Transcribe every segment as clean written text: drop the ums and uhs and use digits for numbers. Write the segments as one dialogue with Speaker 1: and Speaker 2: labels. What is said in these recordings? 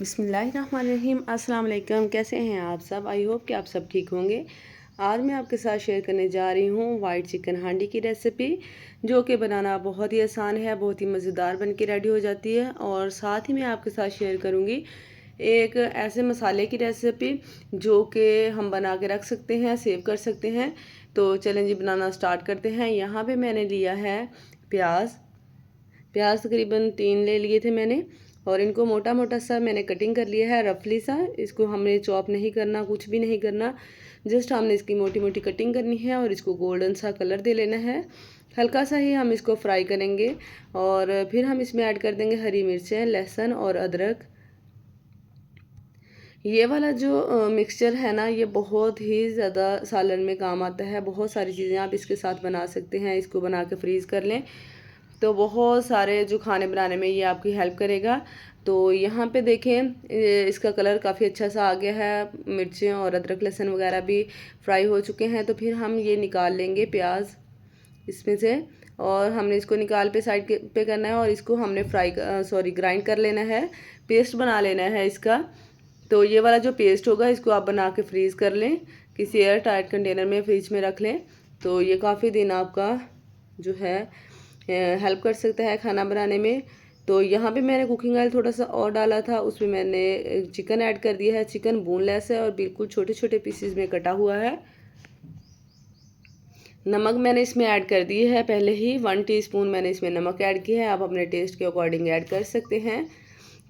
Speaker 1: बिस्मिल्लाहिर्रहमानिर्रहीम। अस्सलाम वालेकुम। कैसे हैं आप सब? आई होप कि आप सब ठीक होंगे। आज मैं आपके साथ शेयर करने जा रही हूँ वाइट चिकन हांडी की रेसिपी, जो कि बनाना बहुत ही आसान है, बहुत ही मज़ेदार बन के रेडी हो जाती है। और साथ ही मैं आपके साथ शेयर करूँगी एक ऐसे मसाले की रेसिपी जो कि हम बना के रख सकते हैं, सेव कर सकते हैं। तो चलें जी, बनाना स्टार्ट करते हैं। यहाँ पे मैंने लिया है प्याज तकरीबन 3 ले लिए थे मैंने, और इनको मोटा मोटा सा मैंने कटिंग कर लिया है, रफली सा। इसको हमने चॉप नहीं करना, कुछ भी नहीं करना, जस्ट हमने इसकी मोटी मोटी कटिंग करनी है और इसको गोल्डन सा कलर दे लेना है। हल्का सा ही हम इसको फ्राई करेंगे और फिर हम इसमें ऐड कर देंगे हरी मिर्चें, लहसुन और अदरक। ये वाला जो मिक्सचर है ना, ये बहुत ही ज़्यादा सालन में काम आता है। बहुत सारी चीज़ें आप इसके साथ बना सकते हैं। इसको बना के फ्रीज़ कर लें तो बहुत सारे जो खाने बनाने में ये आपकी हेल्प करेगा। तो यहाँ पे देखें, इसका कलर काफ़ी अच्छा सा आ गया है। मिर्चें और अदरक लहसुन वगैरह भी फ्राई हो चुके हैं। तो फिर हम ये निकाल लेंगे प्याज इसमें से, और हमने इसको निकाल पे साइड पे करना है और इसको हमने ग्राइंड कर लेना है, पेस्ट बना लेना है इसका। तो ये वाला जो पेस्ट होगा इसको आप बना के फ्रीज़ कर लें, किसी एयर टाइट कंटेनर में फ्रिज में रख लें। तो ये काफ़ी दिन आपका जो है हेल्प कर सकता है खाना बनाने में। तो यहाँ पे मैंने कुकिंग ऑयल थोड़ा सा और डाला था, उसमें मैंने चिकन ऐड कर दिया है। चिकन बोनलेस है और बिल्कुल छोटे छोटे पीसेस में कटा हुआ है। नमक मैंने इसमें ऐड कर दी है पहले ही, 1 टीस्पून मैंने इसमें नमक ऐड किया है। आप अपने टेस्ट के अकॉर्डिंग ऐड कर सकते हैं।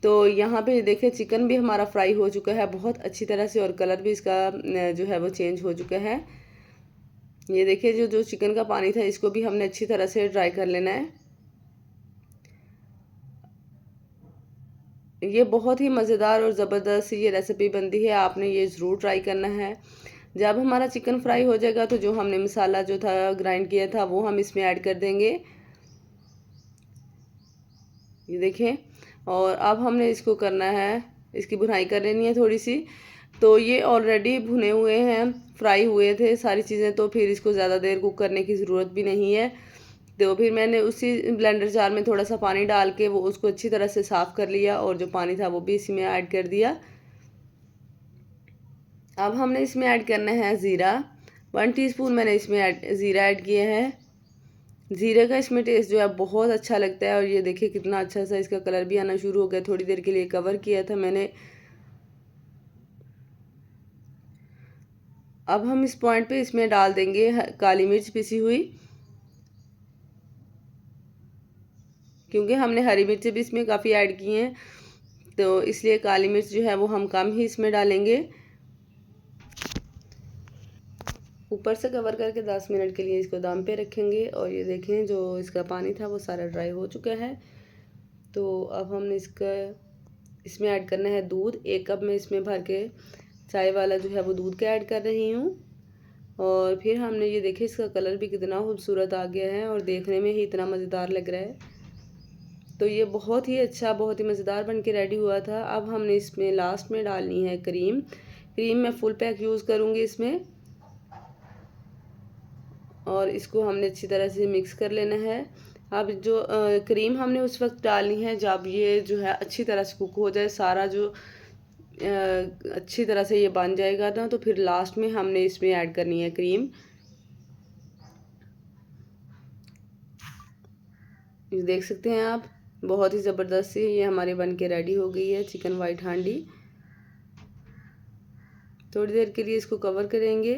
Speaker 1: तो यहाँ पे देखें, चिकन भी हमारा फ्राई हो चुका है बहुत अच्छी तरह से, और कलर भी इसका जो है वो चेंज हो चुका है। ये देखिए, जो चिकन का पानी था इसको भी हमने अच्छी तरह से ड्राई कर लेना है। ये बहुत ही मज़ेदार और ज़बरदस्त ये रेसिपी बनती है, आपने ये ज़रूर ट्राई करना है। जब हमारा चिकन फ्राई हो जाएगा तो जो हमने मसाला जो था ग्राइंड किया था वो हम इसमें ऐड कर देंगे, ये देखें। और अब हमने इसको करना है, इसकी भुनाई कर लेनी है थोड़ी सी। तो ये ऑलरेडी भुने हुए हैं, फ्राई हुए थे सारी चीज़ें, तो फिर इसको ज़्यादा देर कुक करने की ज़रूरत भी नहीं है। तो फिर मैंने उसी ब्लेंडर जार में थोड़ा सा पानी डाल के वो उसको अच्छी तरह से साफ़ कर लिया, और जो पानी था वो भी इसी में ऐड कर दिया। अब हमने इसमें ऐड करना है ज़ीरा। 1 टीस्पून मैंने इसमें ज़ीरा ऐड किया है। ज़ीरे का इसमें टेस्ट जो है बहुत अच्छा लगता है। और ये देखिए कितना अच्छा सा इसका कलर भी आना शुरू हो गया। थोड़ी देर के लिए कवर किया था मैंने। अब हम इस पॉइंट पे इसमें डाल देंगे काली मिर्च पिसी हुई, क्योंकि हमने हरी मिर्च भी इसमें काफ़ी ऐड की हैं, तो इसलिए काली मिर्च जो है वो हम कम ही इसमें डालेंगे। ऊपर से कवर करके 10 मिनट के लिए इसको दम पे रखेंगे। और ये देखें, जो इसका पानी था वो सारा ड्राई हो चुका है। तो अब हमने इसमें ऐड करना है दूध। 1 कप में इसमें भर के चाय वाला जो है वो दूध का ऐड कर रही हूँ। और फिर हमने ये देखिए, इसका कलर भी कितना खूबसूरत आ गया है और देखने में ही इतना मज़ेदार लग रहा है। तो ये बहुत ही अच्छा, बहुत ही मज़ेदार बन के रेडी हुआ था। अब हमने इसमें लास्ट में डालनी है क्रीम मैं फुल पैक यूज़ करूँगी इसमें, और इसको हमने अच्छी तरह से मिक्स कर लेना है। अब जो क्रीम हमने उस वक्त डालनी है जब ये जो है अच्छी तरह से कुक हो जाए, सारा जो अच्छी तरह से ये बन जाएगा ना, तो फिर लास्ट में हमने इसमें ऐड करनी है क्रीम। ये देख सकते हैं आप, बहुत ही ज़बरदस्त सी ये हमारी बन के रेडी हो गई है चिकन वाइट हांडी। थोड़ी देर के लिए इसको कवर करेंगे,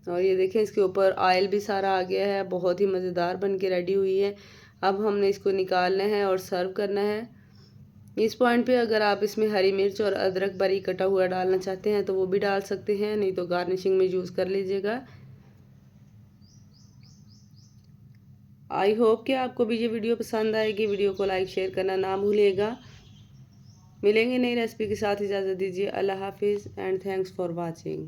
Speaker 1: और ये देखें इसके ऊपर ऑयल भी सारा आ गया है, बहुत ही मज़ेदार बन के रेडी हुई है। अब हमने इसको निकालना है और सर्व करना है। इस पॉइंट पे अगर आप इसमें हरी मिर्च और अदरक बारीक कटा हुआ डालना चाहते हैं तो वो भी डाल सकते हैं, नहीं तो गार्निशिंग में यूज़ कर लीजिएगा। आई होप कि आपको भी ये वीडियो पसंद आएगी। वीडियो को लाइक शेयर करना ना भूलिएगा। मिलेंगे नई रेसिपी के साथ, इजाज़त दीजिए। अल्लाह हाफिज़ एंड थैंक्स फॉर वॉचिंग।